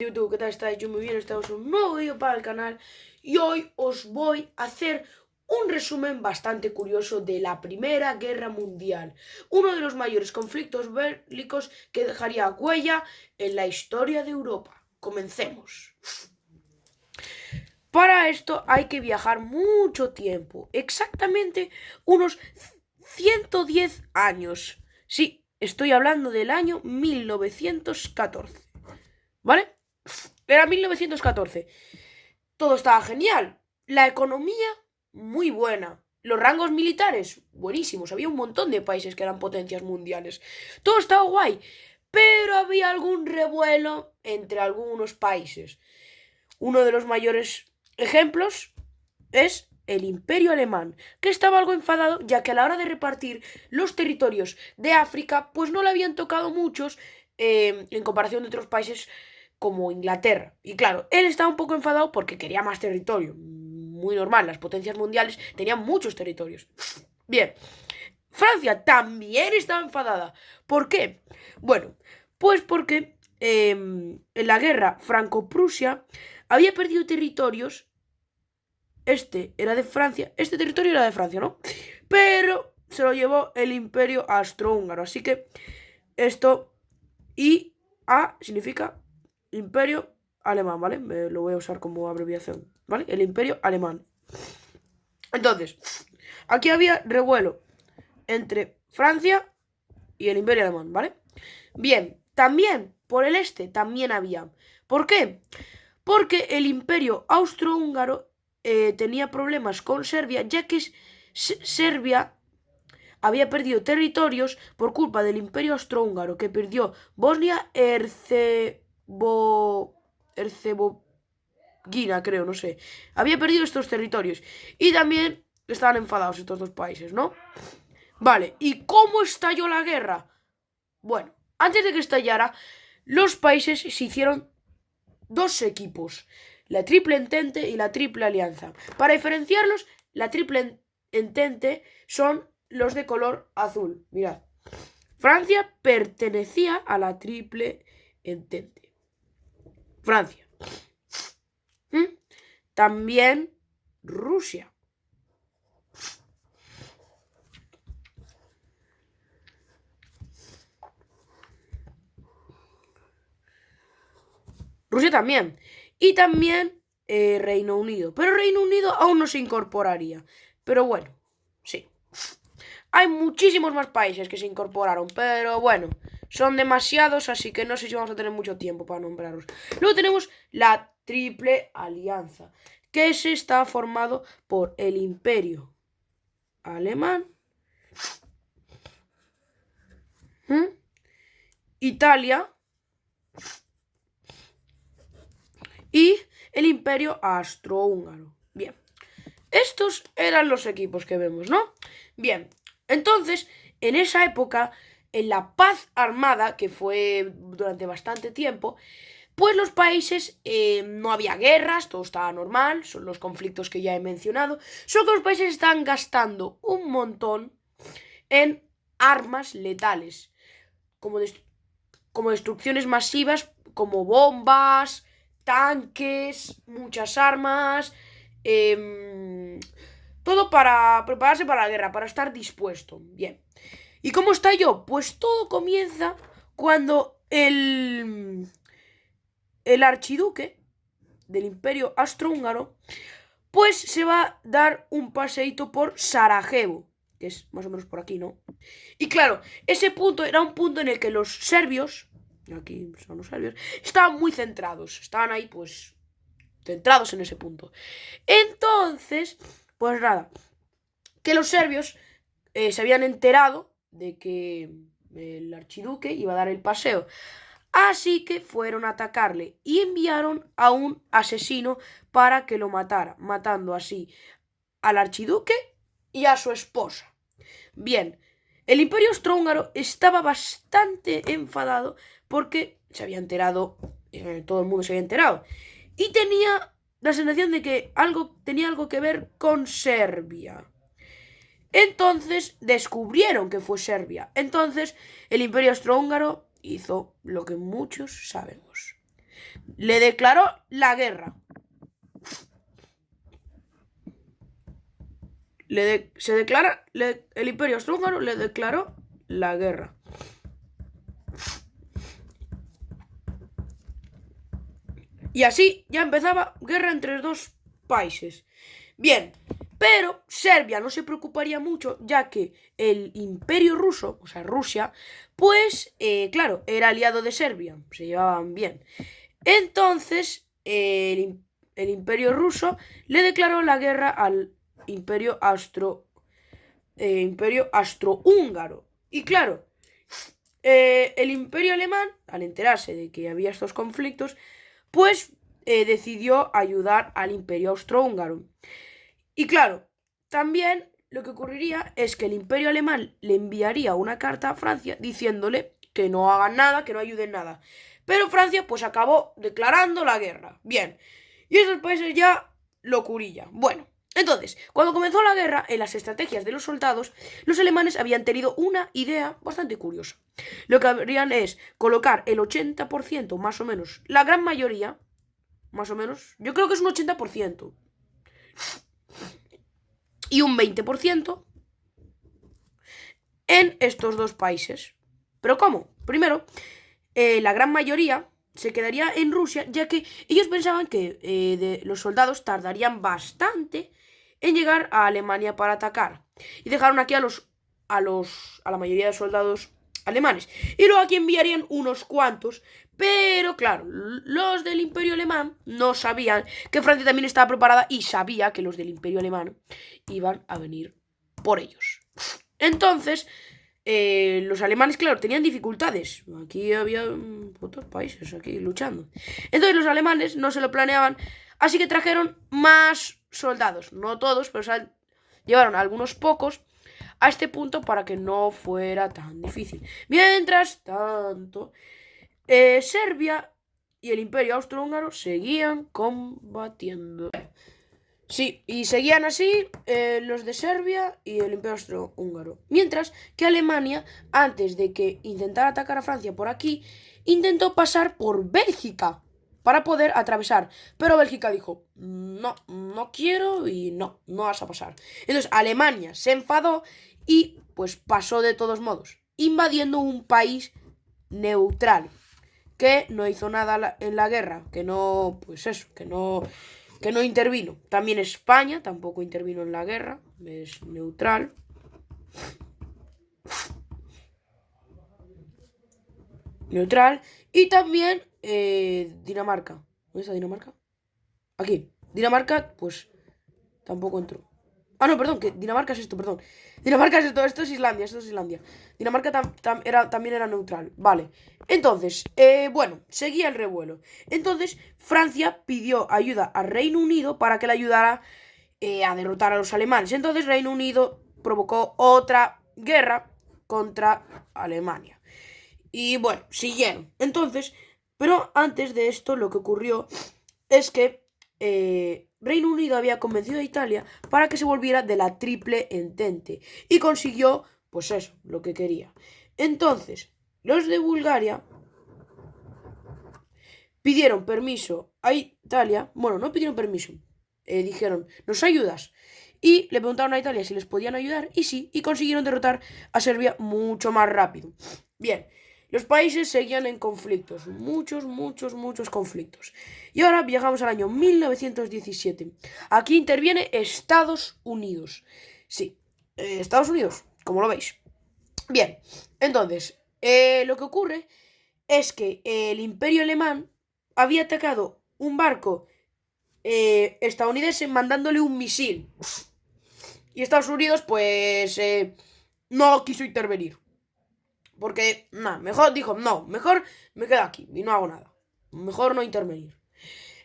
YouTube, ¿qué tal estáis? Yo muy bien, estamos en un nuevo vídeo para el canal y hoy os voy a hacer un resumen bastante curioso de la Primera Guerra Mundial, uno de los mayores conflictos bélicos que dejaría huella en la historia de Europa. Comencemos. Para esto hay que viajar mucho tiempo, exactamente unos 110 años. Sí, estoy hablando del año 1914, ¿vale? Era 1914. Todo estaba genial. La economía, muy buena. Los rangos militares, buenísimos. Había un montón de países que eran potencias mundiales. Todo estaba guay. Pero había algún revuelo entre algunos países. Uno de los mayores ejemplos es el Imperio Alemán, que estaba algo enfadado ya que a la hora de repartir los territorios de África, pues no le habían tocado muchos en comparación de otros países como Inglaterra. Y claro, él estaba un poco enfadado porque quería más territorio. Muy normal, las potencias mundiales tenían muchos territorios. Bien, Francia también estaba enfadada. ¿Por qué? Bueno, pues porque en la guerra Franco-Prusia había perdido territorios. Este era de Francia, este territorio era de Francia, ¿no? Pero se lo llevó el Imperio Austrohúngaro. Así que esto IA significa Imperio Alemán, ¿vale? Me lo voy a usar como abreviación, ¿vale? El Imperio Alemán. Entonces, aquí había revuelo entre Francia y el Imperio Alemán, ¿vale? Bien, también por el este también había. ¿Por qué? Porque el Imperio Austrohúngaro tenía problemas con Serbia, ya que Serbia había perdido territorios por culpa del Imperio Austrohúngaro, que perdió Bosnia-Herzegovina, creo, no sé. Había perdido estos territorios. Y también estaban enfadados estos dos países, ¿no? Vale, ¿y cómo estalló la guerra? Bueno, antes de que estallara, los países se hicieron dos equipos, la Triple Entente y la Triple Alianza. Para diferenciarlos, la Triple Entente son los de color azul. Mirad, Francia pertenecía a la Triple Entente. Francia. También Rusia. Rusia también. Y también Reino Unido. Pero Reino Unido aún no se incorporaría. Pero bueno, sí. Hay muchísimos más países que se incorporaron. Pero bueno, son demasiados, así que no sé si vamos a tener mucho tiempo para nombrarlos. Luego tenemos la Triple Alianza, que se está formado por el Imperio Alemán, Italia y el Imperio Austrohúngaro. Bien, estos eran los equipos que vemos, ¿no? Bien, entonces, en esa época, en la paz armada, que fue durante bastante tiempo, pues los países no había guerras, todo estaba normal, son los conflictos que ya he mencionado, solo que los países están gastando un montón en armas letales, como, como destrucciones masivas, como bombas, tanques, muchas armas, todo para prepararse para la guerra, para estar dispuesto. Bien. ¿Y cómo estalló? Pues todo comienza cuando el archiduque del Imperio Austrohúngaro pues se va a dar un paseíto por Sarajevo, que es más o menos por aquí, ¿no? Y claro, ese punto era un punto en el que los serbios, aquí son los serbios, estaban muy centrados, estaban ahí pues centrados en ese punto. Entonces, pues nada, que los serbios se habían enterado de que el archiduque iba a dar el paseo. Así que fueron a atacarle y enviaron a un asesino para que lo matara, matando así al archiduque y a su esposa. Bien, el Imperio Austrohúngaro estaba bastante enfadado porque se había enterado, todo el mundo se había enterado, y tenía la sensación de que tenía algo que ver con Serbia. Entonces descubrieron que fue Serbia. Entonces el Imperio Austrohúngaro hizo lo que muchos sabemos. le declaró la guerra. El Imperio Austrohúngaro le declaró la guerra. Y así ya empezaba guerra entre los dos países. Bien, pero Serbia no se preocuparía mucho, ya que el Imperio Ruso, o sea, Rusia, pues, claro, era aliado de Serbia, se llevaban bien. Entonces, el Imperio Ruso le declaró la guerra al Imperio Austrohúngaro. Y claro, el Imperio Alemán, al enterarse de que había estos conflictos, pues decidió ayudar al Imperio Austrohúngaro. Y claro, también lo que ocurriría es que el Imperio Alemán le enviaría una carta a Francia diciéndole que no hagan nada, que no ayuden nada. Pero Francia pues acabó declarando la guerra. Bien. Y esos países ya locurilla. Bueno, entonces, cuando comenzó la guerra, en las estrategias de los soldados, los alemanes habían tenido una idea bastante curiosa. Lo que habrían es colocar el 80%, más o menos, la gran mayoría, más o menos, yo creo que es un 80%, y un 20% en estos dos países. ¿Pero cómo? Primero, la gran mayoría se quedaría en Rusia, ya que ellos pensaban que los soldados tardarían bastante en llegar a Alemania para atacar. Y dejaron aquí a la mayoría de soldados alemanes. Y luego aquí enviarían unos cuantos. Pero claro, los del Imperio Alemán no sabían que Francia también estaba preparada y sabía que los del Imperio Alemán iban a venir por ellos. Entonces, los alemanes, claro, tenían dificultades. Aquí había otros países aquí luchando. Entonces los alemanes no se lo planeaban, así que trajeron más soldados. No todos, pero llevaron algunos pocos a este punto para que no fuera tan difícil. Mientras tanto, Serbia y el Imperio Austrohúngaro seguían combatiendo. Sí, y seguían así los de Serbia y el Imperio Austrohúngaro. Mientras que Alemania, antes de que intentara atacar a Francia por aquí, intentó pasar por Bélgica para poder atravesar. Pero Bélgica dijo, no, no quiero y no, no vas a pasar. Entonces Alemania se enfadó y pues pasó de todos modos, invadiendo un país neutral, que no hizo nada en la guerra, que no, pues eso, que no intervino. También España tampoco intervino en la guerra, es neutral. Neutral. Y también Dinamarca. ¿Dónde está Dinamarca? Aquí. Dinamarca, pues tampoco entró. Ah, no, perdón, que Dinamarca es esto, perdón. Dinamarca es esto es Islandia, esto es Islandia. Dinamarca también era neutral, vale. Entonces, bueno, seguía el revuelo. Entonces, Francia pidió ayuda al Reino Unido para que le ayudara a derrotar a los alemanes. Entonces, Reino Unido provocó otra guerra contra Alemania. Y bueno, siguieron. Entonces, pero antes de esto, lo que ocurrió es que Reino Unido había convencido a Italia para que se volviera de la Triple Entente y consiguió, pues eso, lo que quería. Entonces, los de Bulgaria pidieron permiso a Italia, bueno, no pidieron permiso, dijeron, ¿nos ayudas? Y le preguntaron a Italia si les podían ayudar y sí, y consiguieron derrotar a Serbia mucho más rápido. Bien, los países seguían en conflictos, muchos conflictos. Y ahora viajamos al año 1917. Aquí interviene Estados Unidos. Sí, Estados Unidos, como lo veis. Bien, entonces, lo que ocurre es que el Imperio Alemán había atacado un barco estadounidense mandándole un misil. Y Estados Unidos, pues, no quiso intervenir. Porque, nada, mejor dijo, no, mejor me quedo aquí y no hago nada. Mejor no intervenir.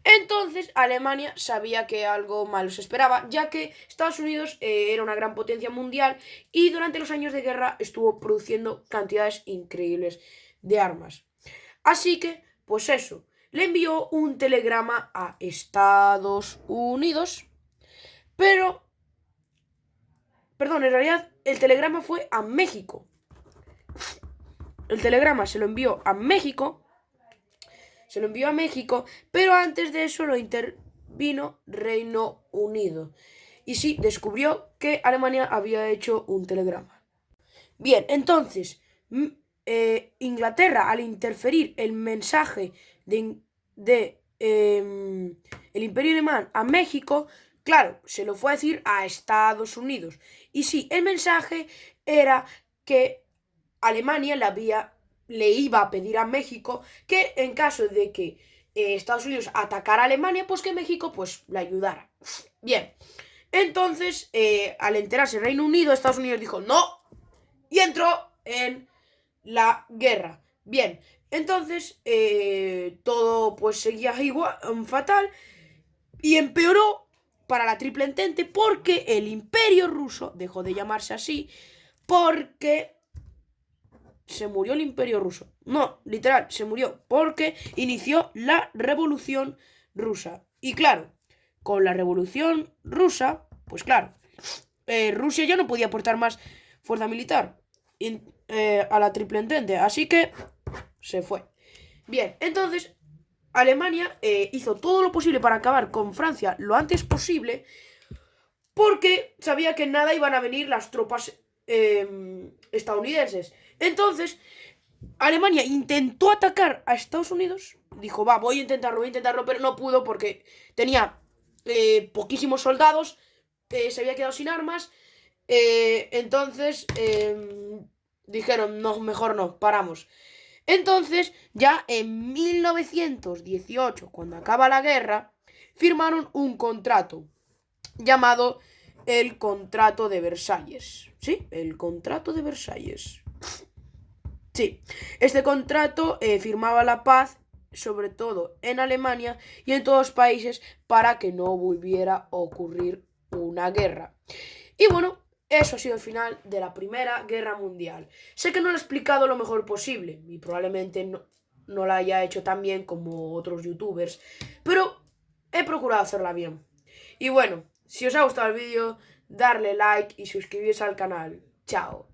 Entonces Alemania sabía que algo malo se esperaba, ya que Estados Unidos era una gran potencia mundial y durante los años de guerra estuvo produciendo cantidades increíbles de armas. Así que, pues eso, le envió un telegrama a Estados Unidos, pero, perdón, en realidad el telegrama fue a México. El telegrama se lo envió a México se lo envió a México, pero antes de eso lo intervino Reino Unido. Y sí, descubrió que Alemania había hecho un telegrama. Bien, entonces, Inglaterra, al interferir el mensaje de el Imperio Alemán a México, claro, se lo fue a decir a Estados Unidos. Y sí, el mensaje era que Alemania le iba a pedir a México que en caso de que Estados Unidos atacara a Alemania, pues que México pues le ayudara. Bien, entonces, al enterarse el Reino Unido, Estados Unidos dijo no y entró en la guerra. Bien, entonces todo pues seguía igual, fatal, y empeoró para la Triple Entente porque el Imperio Ruso dejó de llamarse así porque se murió el Imperio Ruso. No, literal, se murió porque inició la Revolución Rusa. Y claro, con la Revolución Rusa, pues claro, Rusia ya no podía aportar más fuerza militar a la Triple Entente, así que se fue. Bien, entonces Alemania hizo todo lo posible para acabar con Francia lo antes posible porque sabía que nada iban a venir las tropas estadounidenses. Entonces, Alemania intentó atacar a Estados Unidos. Dijo, va, voy a intentarlo, pero no pudo porque tenía poquísimos soldados, se había quedado sin armas. Entonces, dijeron, no, mejor no, paramos. Entonces, ya en 1918, cuando acaba la guerra, firmaron un contrato llamado el Contrato de Versalles. ¿Sí? El Contrato de Versalles. Sí, este contrato firmaba la paz, sobre todo en Alemania y en todos los países, para que no volviera a ocurrir una guerra. Y bueno, eso ha sido el final de la Primera Guerra Mundial. Sé que no lo he explicado lo mejor posible y probablemente no la haya hecho tan bien como otros youtubers, pero he procurado hacerla bien. Y bueno, si os ha gustado el vídeo, darle like y suscribiros al canal. Chao.